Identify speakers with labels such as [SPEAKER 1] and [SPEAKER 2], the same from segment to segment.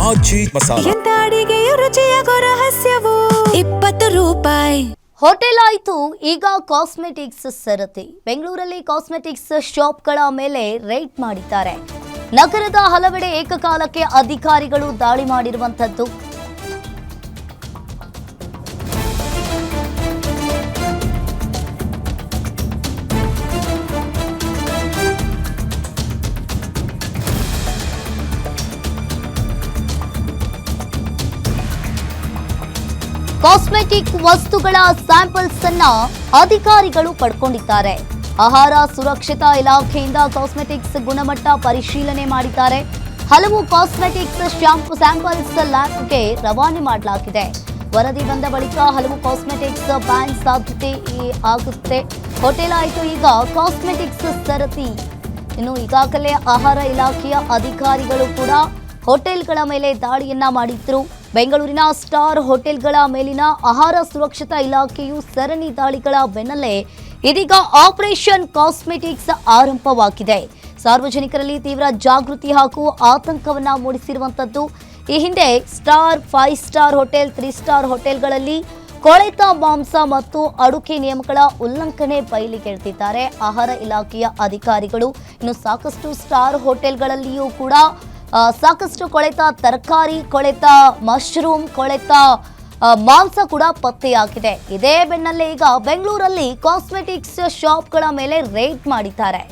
[SPEAKER 1] ಆಜಿ ಮಸಾಲಾ.
[SPEAKER 2] ಎಂತ ಅಡಿಗೆಯ ರುಚಿಯಾಗೋ ರಹಸ್ಯವು 20 ರೂಪಾಯಿ.
[SPEAKER 3] ಹೋಟೆಲ್ ಆಯಿತು, ಈಗ ಕಾಸ್ಮೆಟಿಕ್ಸ್ ಸರತಿ. ಬೆಂಗಳೂರಲ್ಲಿ ಕಾಸ್ಮೆಟಿಕ್ಸ್ ಶಾಪ್ಗಳ ಮೇಲೆ ರೇಡ್ ಮಾಡಿದ್ದಾರೆ. ನಗರದ ಹಲವೆಡೆ ಏಕಕಾಲಕ್ಕೆ ಅಧಿಕಾರಿಗಳು ದಾಳಿ ಮಾಡಿರುವಂತದ್ದು. ಕಾಸ್ಮೆಟಿಕ್ ವಸ್ತುಗಳ ಸ್ಯಾಂಪಲ್ಸ್ ಅನ್ನ ಅಧಿಕಾರಿಗಳು ಪಡ್ಕೊಂಡಿದ್ದಾರೆ. ಆಹಾರ ಸುರಕ್ಷತಾ ಇಲಾಖೆಯಿಂದ ಕಾಸ್ಮೆಟಿಕ್ಸ್ ಗುಣಮಟ್ಟ ಪರಿಶೀಲನೆ ಮಾಡಿದ್ದಾರೆ. ಹಲವು ಕಾಸ್ಮೆಟಿಕ್ಸ್ ಸ್ಯಾಂಪಲ್ಸ್ ಲ್ಯಾಬ್ಗೆ ರವಾನೆ ಮಾಡಲಾಗಿದೆ. ವರದಿ ಬಂದ ಬಳಿಕ ಹಲವು ಕಾಸ್ಮೆಟಿಕ್ಸ್ ಬ್ಯಾನ್ ಸಾಧ್ಯತೆ ಆಗುತ್ತೆ. ಹೋಟೆಲ್ ಆಯಿತು, ಈಗ ಕಾಸ್ಮೆಟಿಕ್ಸ್ ಸರತಿ. ಇನ್ನು ಈಗಾಗಲೇ ಆಹಾರ ಇಲಾಖೆಯ ಅಧಿಕಾರಿಗಳು ಕೂಡ ಹೋಟೆಲ್ಗಳ ಮೇಲೆ ದಾಳಿಯನ್ನ ಮಾಡಿದ್ರು. ಬೆಂಗಳೂರಿನ ಸ್ಟಾರ್ ಹೋಟೆಲ್ಗಳ ಮೇಲಿನ ಆಹಾರ ಸುರಕ್ಷತಾ ಇಲಾಖೆಯು ಸರಣಿ ದಾಳಿಗಳ ಬೆನ್ನಲ್ಲೇ ಇದೀಗ ಆಪರೇಷನ್ ಕಾಸ್ಮೆಟಿಕ್ಸ್ ಆರಂಭವಾಗಿದೆ. ಸಾರ್ವಜನಿಕರಲ್ಲಿ ತೀವ್ರ ಜಾಗೃತಿ ಹಾಗೂ ಆತಂಕವನ್ನ ಮೂಡಿಸಿರುವಂತದ್ದು. ಈ ಹಿಂದೆ ಸ್ಟಾರ್, 5 ಸ್ಟಾರ್ ಹೋಟೆಲ್, 3 ಸ್ಟಾರ್ ಹೋಟೆಲ್ಗಳಲ್ಲಿ ಕೊಳೆತ ಮಾಂಸ ಮತ್ತು ಅಡುಗೆ ನಿಯಮಗಳ ಉಲ್ಲಂಘನೆ ಬಯಲಿಗೆಳೆದಿದ್ದಾರೆ ಆಹಾರ ಇಲಾಖೆಯ ಅಧಿಕಾರಿಗಳು. ಇನ್ನು ಸಾಕಷ್ಟು ಸ್ಟಾರ್ ಹೋಟೆಲ್ಗಳಲ್ಲಿಯೂ ಕೂಡ ಸಾಕಷ್ಟು ಕೊಳೆತ ತರಕಾರಿ, ಕೊಳೆತ ಮಶ್ರೂಮ್, ಕೊಳೆತ ಮಾಂಸ ಕೂಡ ಪತ್ತೆಯಾಗಿದೆ. ಇದೇ ಬೆನ್ನಲ್ಲೇ ಈಗ ಬೆಂಗಳೂರಲ್ಲಿ ಕಾಸ್ಮೆಟಿಕ್ಸ್ ಶಾಪ್ಗಳ ಮೇಲೆ ರೇಡ್ ಮಾಡಿದ್ದಾರೆ.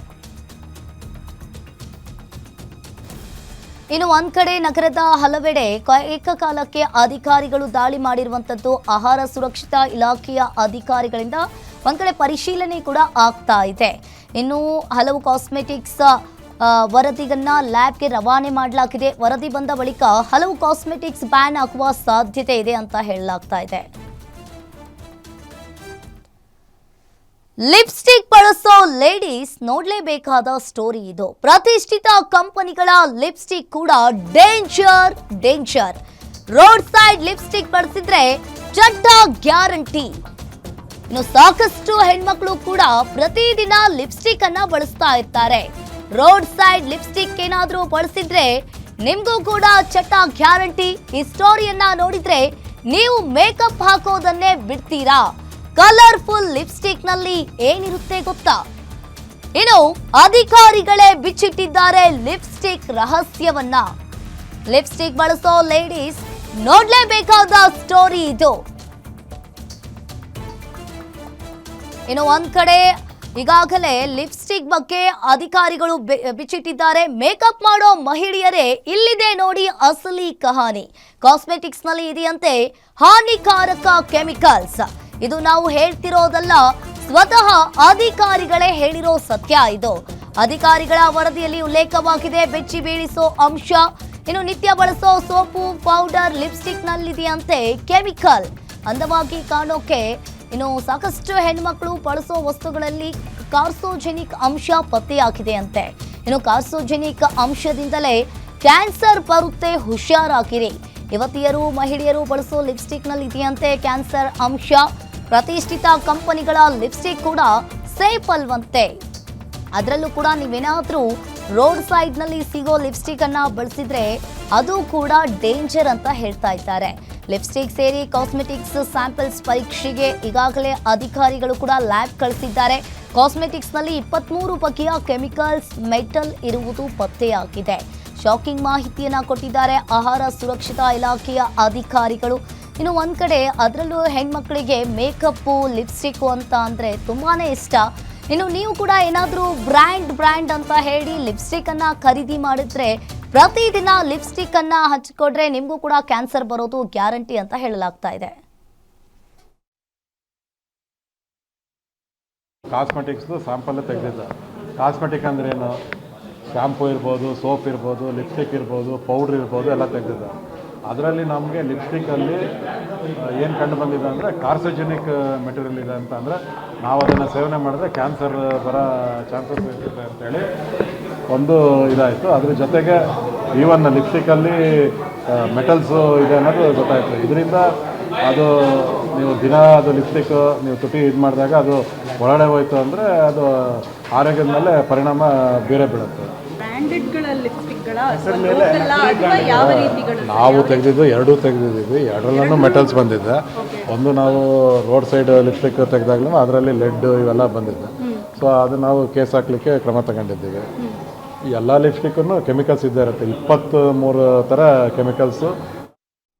[SPEAKER 3] ಇನ್ನು ಒಂದ್ ಕಡೆ ನಗರದ ಹಲವೆಡೆ ಏಕಕಾಲಕ್ಕೆ ಅಧಿಕಾರಿಗಳು ದಾಳಿ ಮಾಡಿರುವಂತದ್ದು. ಆಹಾರ ಸುರಕ್ಷತಾ ಇಲಾಖೆಯ ಅಧಿಕಾರಿಗಳಿಂದ ಒಂದ್ ಕಡೆ ಪರಿಶೀಲನೆ ಕೂಡ ಆಗ್ತಾ ಇದೆ. ಇನ್ನು ಹಲವು ಕಾಸ್ಮೆಟಿಕ್ಸ್ ವರದಿಯನ್ನ ಲ್ಯಾಬ್ಗೆ ರವಾನೆ ಮಾಡಲಾಗಿದೆ. ವರದಿ ಬಂದ ಬಳಿಕ ಹಲವು ಕಾಸ್ಮೆಟಿಕ್ಸ್ ಬ್ಯಾನ್ ಆಗುವ ಸಾಧ್ಯತೆ ಇದೆ ಅಂತ ಹೇಳಲಾಗ್ತಾ ಇದೆ. ಲಿಪ್ಸ್ಟಿಕ್ ಬಳಸೋ ಲೇಡೀಸ್ ನೋಡ್ಲೇಬೇಕಾದ ಸ್ಟೋರಿ ಇದು. ಪ್ರತಿಷ್ಠಿತ ಕಂಪನಿಗಳ ಲಿಪ್ಸ್ಟಿಕ್ ಕೂಡ ಡೇಂಜರ್. ರೋಡ್ ಸೈಡ್ ಲಿಪ್ಸ್ಟಿಕ್ ಬಳಸಿದ್ರೆ ಚಟ್ಟ ಗ್ಯಾರಂಟಿ. ಇನ್ನು ಸಾಕಷ್ಟು ಹೆಣ್ಮಕ್ಳು ಕೂಡ ಪ್ರತಿದಿನ ಲಿಪ್ಸ್ಟಿಕ್ ಅನ್ನ ಬಳಸ್ತಾ ಇರ್ತಾರೆ. ರೋಡ್ ಸೈಡ್ ಲಿಪ್ಸ್ಟಿಕ್ ಏನಾದ್ರೂ ಬಳಸಿದ್ರೆ ನಿಮ್ಗೂ ಕೂಡ ಚಟ್ಟ ಗ್ಯಾರಂಟಿ. ಈ ಸ್ಟೋರಿಯನ್ನ ನೋಡಿದ್ರೆ ನೀವು ಮೇಕಪ್ ಹಾಕೋದನ್ನೇ ಬಿಡ್ತೀರಾ. ಕಲರ್ಫುಲ್ ಲಿಪ್ಸ್ಟಿಕ್ ನಲ್ಲಿ ಏನಿರುತ್ತೆ ಗೊತ್ತಾ? ಇನ್ನು ಅಧಿಕಾರಿಗಳೇ ಬಿಚ್ಚಿಟ್ಟಿದ್ದಾರೆ ಲಿಪ್ಸ್ಟಿಕ್ ರಹಸ್ಯವನ್ನ. ಲಿಪ್ಸ್ಟಿಕ್ ಬಳಸೋ ಲೇಡೀಸ್ ನೋಡ್ಲೇಬೇಕಾದ ಸ್ಟೋರಿ ಇದು. ಇನ್ನು ಒಂದ್ ಕಡೆ ಈಗಾಗಲೇ ಲಿಪ್ಸ್ಟಿಕ್ ಬಗ್ಗೆ ಅಧಿಕಾರಿಗಳು ಬಿಚ್ಚಿಟ್ಟಿದ್ದಾರೆ. ಮೇಕಪ್ ಮಾಡೋ ಮಹಿಳೆಯರೇ, ಇಲ್ಲಿದೆ ನೋಡಿ ಅಸಲಿ ಕಹಾನಿ. ಕಾಸ್ಮೆಟಿಕ್ಸ್ ನಲ್ಲಿ ಇದೆಯಂತೆ ಹಾನಿಕಾರಕ ಕೆಮಿಕಲ್ಸ್. ಇದು ನಾವು ಹೇಳ್ತಿರೋದಲ್ಲ, ಸ್ವತಃ ಅಧಿಕಾರಿಗಳೇ ಹೇಳಿರೋ ಸತ್ಯ ಇದು. ಅಧಿಕಾರಿಗಳ ವರದಿಯಲ್ಲಿ ಉಲ್ಲೇಖವಾಗಿದೆ ಬೆಚ್ಚಿ ಬೀಳಿಸೋ ಅಂಶ. ಇನ್ನು ನಿತ್ಯ ಬಳಸೋ ಸೋಪು, ಪೌಡರ್, ಲಿಪ್ಸ್ಟಿಕ್ ನಲ್ಲಿದೆಯಂತೆ ಕೆಮಿಕಲ್. ಅಂದವಾಗಿ ಕಾಣೋಕೆ ಇನ್ನು ಸಾಕಷ್ಟು ಹೆಣ್ಮಕ್ಳು ಬಳಸೋ ವಸ್ತುಗಳಲ್ಲಿ ಕಾರ್ಸೋಜೆನಿಕ್ ಅಂಶ ಪತ್ತೆಯಾಗಿದೆ ಅಂತೆ. ಇನ್ನು ಕಾರ್ಸೋಜೆನಿಕ್ ಅಂಶದಿಂದಲೇ ಕ್ಯಾನ್ಸರ್ ಬರುತ್ತೆ, ಹುಷಾರಾಗಿರಿ. ಯುವತಿಯರು, ಮಹಿಳೆಯರು ಬಳಸೋ ಲಿಪ್ಸ್ಟಿಕ್ ನಲ್ಲಿ ಇದೆಯಂತೆ ಕ್ಯಾನ್ಸರ್ ಅಂಶ. ಪ್ರತಿಷ್ಠಿತ ಕಂಪನಿಗಳ ಲಿಪ್ಸ್ಟಿಕ್ ಕೂಡ ಸೇಫ್ ಅಲ್ವಂತೆ. ಅದರಲ್ಲೂ ಕೂಡ ನೀವೇನಾದ್ರೂ ರೋಡ್ ಸೈಡ್ ನಲ್ಲಿ ಸಿಗೋ ಲಿಪ್ಸ್ಟಿಕ್ ಅನ್ನ ಬಳಸಿದ್ರೆ ಅದು ಕೂಡ ಡೇಂಜರ್ ಅಂತ ಹೇಳ್ತಾ ಇದ್ದಾರೆ. ಲಿಪ್ಸ್ಟಿಕ್ ಸೇರಿ ಕಾಸ್ಮೆಟಿಕ್ಸ್ ಸ್ಯಾಂಪಲ್ಸ್ ಪರೀಕ್ಷೆಗೆ ಈಗಾಗಲೇ ಅಧಿಕಾರಿಗಳು ಕೂಡ ಲ್ಯಾಬ್ ಕಳಿಸಿದ್ದಾರೆ. ಕಾಸ್ಮೆಟಿಕ್ಸ್ ನಲ್ಲಿ 23 ಬಗೆಯ ಕೆಮಿಕಲ್ಸ್, ಮೆಟಲ್ ಇರುವುದು ಪತ್ತೆಯಾಗಿದೆ. ಶಾಕಿಂಗ್ ಮಾಹಿತಿಯನ್ನ ಕೊಟ್ಟಿದ್ದಾರೆ ಆಹಾರ ಸುರಕ್ಷತಾ ಇಲಾಖೆಯ ಅಧಿಕಾರಿಗಳು. ಇನ್ನು ಒಂದ್ ಕಡೆ ಅದರಲ್ಲೂ ಹೆಣ್ಮಕ್ಳಿಗೆ ಮೇಕಪ್ಪು, ಲಿಪ್ಸ್ಟಿಕ್ ಅಂತ ಅಂದ್ರೆ ತುಂಬಾನೇ ಇಷ್ಟ. ಇನ್ನು ನೀವು ಕೂಡ ಏನಾದ್ರೂ ಬ್ರ್ಯಾಂಡ್ ಅಂತ ಹೇಳಿ ಲಿಪ್ಸ್ಟಿಕ್ ಅನ್ನ ಖರೀದಿ ಮಾಡಿದ್ರೆ ಪ್ರತಿದಿನ ಲಿಪ್ಸ್ಟಿಕ್ ಅನ್ನ ಹಚ್ಚಿಕೊಂಡ್ರೆ ನಿಮಗೂ ಕೂಡ ಕ್ಯಾನ್ಸರ್ ಬರೋದು ಗ್ಯಾರಂಟಿ ಅಂತ ಹೇಳಲಾಗ್ತಾ ಇದೆ.
[SPEAKER 4] Cosmetics sample ತೆಗೆದಿದ್ದ. ಕಾಸ್ಮೆಟಿಕ್ ಅಂದ್ರೆ ಏನು? ಶಾಂಪೂ ಇರ್ಬೋದು, ಸೋಪ್ ಇರ್ಬೋದು, ಲಿಪ್ಸ್ಟಿಕ್ ಇರ್ಬೋದು, ಪೌಡ್ರ್ ಇರ್ಬೋದು, ಎಲ್ಲ ತೆಗೆದಿದ್ದ. ಅದರಲ್ಲಿ ನಮಗೆ ಲಿಪ್ಸ್ಟಿಕ್ಕಲ್ಲಿ ಏನು ಕಂಡು ಬಂದಿದೆ ಅಂದರೆ ಕಾರ್ಸೋಜೆನಿಕ್ ಮೆಟೀರಿಯಲ್ ಇದೆ ಅಂತ. ಅಂದರೆ ನಾವು ಅದನ್ನು ಸೇವನೆ ಮಾಡಿದ್ರೆ ಕ್ಯಾನ್ಸರ್ ಬರೋ ಚಾನ್ಸಸ್ ಇರುತ್ತೆ ಅಂತೇಳಿ ಒಂದು ಇದಾಯಿತು. ಅದ್ರ ಜೊತೆಗೆ ಈವನ್ ಲಿಪ್ಸ್ಟಿಕ್ಕಲ್ಲಿ ಮೆಟಲ್ಸು ಇದೆ ಅನ್ನೋದು ಗೊತ್ತಾಯಿತು. ಇದರಿಂದ ಅದು ನೀವು ದಿನ ಅದು ಲಿಪ್ಸ್ಟಿಕ್ ನೀವು ತುಟಿ ಇದು ಮಾಡಿದಾಗ ಅದು ಒಳಗಡೆ ಹೋಯ್ತು ಅಂದರೆ ಅದು ಆರೋಗ್ಯದ ಮೇಲೆ ಪರಿಣಾಮ ಬೇರೆ ಬೀಳುತ್ತೆ.
[SPEAKER 5] ಬ್ರ್ಯಾಂಡೆಡ್ಗಳ ಲಿಪ್ಸ್ಟಿಕ್ಗಳ
[SPEAKER 1] ಅಥವಾ ಯಾವ ರೀತಿಗಳು?
[SPEAKER 4] ನಾವು ತೆಗೆದಿದ್ದು ಎರಡೂ ತೆಗೆದಿದ್ದೀವಿ, ಎರಡರಲ್ಲೂ ಮೆಟಲ್ಸ್ ಬಂದಿದೆ. ಒಂದು ನಾವು ರೋಡ್ ಸೈಡ್ ಲಿಪ್ಸ್ಟಿಕ್ ತೆಗೆದಾಗ್ಲೂ ಅದರಲ್ಲಿ ಲೆಡ್ ಇವೆಲ್ಲ ಬಂದಿದೆ. ಸೊ ಅದು ನಾವು ಕೇಸ್ ಹಾಕಲಿಕ್ಕೆ ಕ್ರಮ ತಗೊಂಡಿದ್ದೀವಿ. ಎಲ್ಲ ಲಿಪ್ಸ್ಟಿಕ್ಕೂ ಕೆಮಿಕಲ್ಸ್ ಇದ್ದೇ ಇರುತ್ತೆ, 23 ಥರ ಕೆಮಿಕಲ್ಸು